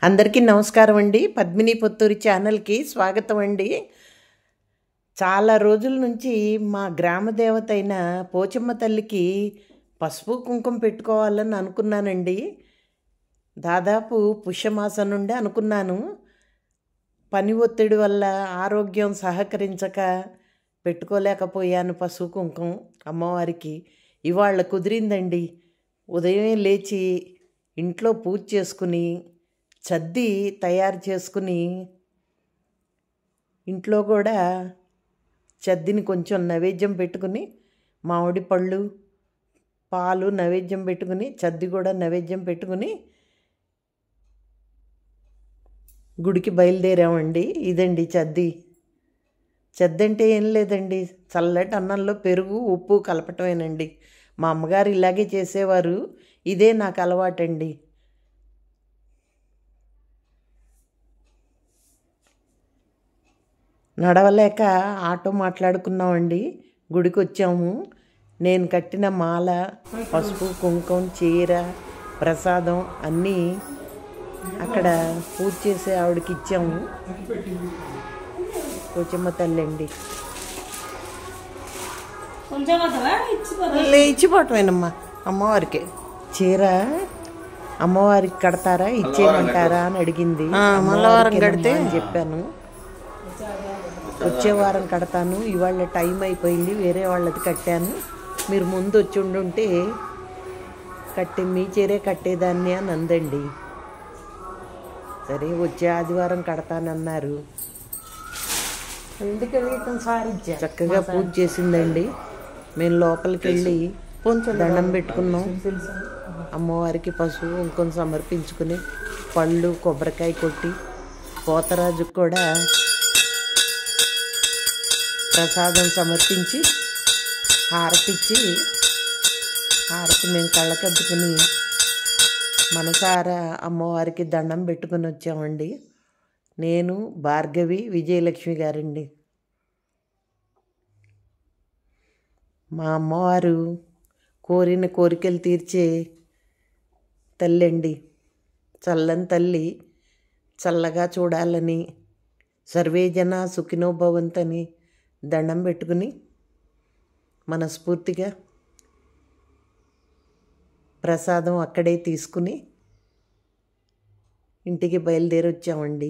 అందరికీ నమస్కారం అండి. పద్మిని పొత్తూరి ఛానల్కి స్వాగతం అండి. చాలా రోజుల నుంచి మా గ్రామ దేవత అయిన పోచమ్మ తల్లికి పసుపు కుంకుమ పెట్టుకోవాలని అనుకున్నానండి. దాదాపు పుష్యమాసం నుండి అనుకున్నాను. పని ఒత్తిడి వల్ల ఆరోగ్యం సహకరించక పెట్టుకోలేకపోయాను పసుపు కుంకుమ అమ్మవారికి. ఇవాళ కుదిరిందండి. ఉదయమే లేచి ఇంట్లో పూజ చేసుకుని చద్ది తయారు చేసుకుని ఇంట్లో కూడా చద్దిని కొంచెం నైవేద్యం పెట్టుకుని మామిడి పళ్ళు పాలు నైవేద్యం పెట్టుకుని చద్ది కూడా నైవేద్యం పెట్టుకుని గుడికి బయలుదేరామండి. ఇదండి చద్ది. చద్ది అంటే ఏం లేదండి, చల్లటి అన్నంలో పెరుగు ఉప్పు కలపటమేనండి. మా అమ్మగారు ఇలాగే చేసేవారు. ఇదే నాకు అలవాటండి. నడవలేక ఆటో మాట్లాడుకున్నామండి. గుడికి వచ్చాము. నేను కట్టిన మాల, పసుపు కుంకుమ, చీర, ప్రసాదం అన్నీ అక్కడ పూజ చేసే ఆవిడకి ఇచ్చాము. పోచమ్మ తల్లి అండి. ఇచ్చిపోవటమేనమ్మా అమ్మవారికి. చీర అమ్మవారికి కడతారా ఇచ్చేయమంటారా అని అడిగింది. మంగళవారం కడితే అని చెప్పాను. వచ్చే వారం కడతాను, ఇవాళ టైం అయిపోయింది, వేరే వాళ్ళది కట్టాను, మీరు ముందు వచ్చి ఉండుంటే మీ చీరే కట్టేదాన్ని అని అందండి. సరే వచ్చే ఆదివారం కడతానన్నారు. చక్కగా పూజ చేసిందండి. మేము లోపలికి వెళ్ళి దండం పెట్టుకున్నాం. అమ్మవారికి పసుపు కుంకుమ సమర్పించుకుని పళ్ళు కొబ్బరికాయ కొట్టి పోతరాజుకు కూడా ప్రసాదం సమర్పించి హారతిచ్చి హారతి మేము కళ్ళకద్దుకుని మనసారా అమ్మవారికి దండం పెట్టుకుని వచ్చామండి. నేను భార్గవి విజయలక్ష్మి గారండి. మా అమ్మవారు కోరిన కోరికలు తీర్చే తల్లి అండి. చల్లని తల్లి. చల్లగా చూడాలని సర్వే జన సుఖినో భవంతని దండం పెట్టుకుని మనస్ఫూర్తిగా ప్రసాదం అక్కడే తీసుకుని ఇంటికి బయలుదేరి వచ్చామండి.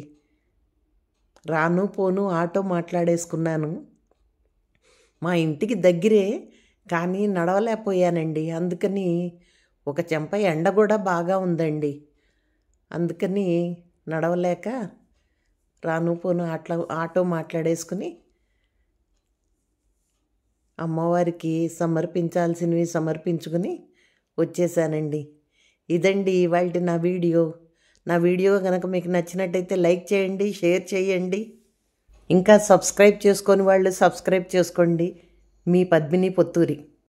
రాను పోను ఆటో మాట్లాడేసుకున్నాను. మా ఇంటికి దగ్గరే కానీ నడవలేకపోయానండి. అందుకని ఒక చెంప ఎండ కూడా బాగా ఉందండి. అందుకని నడవలేక రాను పోను ఆటో మాట్లాడేసుకుని అమ్మవారికి సమర్పించాల్సినవి సమర్పించుకుని వచ్చేసానండి. ఇదండి ఇవాళ నా వీడియో. నా వీడియో కనుక మీకు నచ్చినట్టయితే లైక్ చేయండి, షేర్ చేయండి. ఇంకా సబ్స్క్రైబ్ చేసుకొని వాళ్ళు సబ్స్క్రైబ్ చేసుకోండి. మీ పద్మిని పొత్తూరి.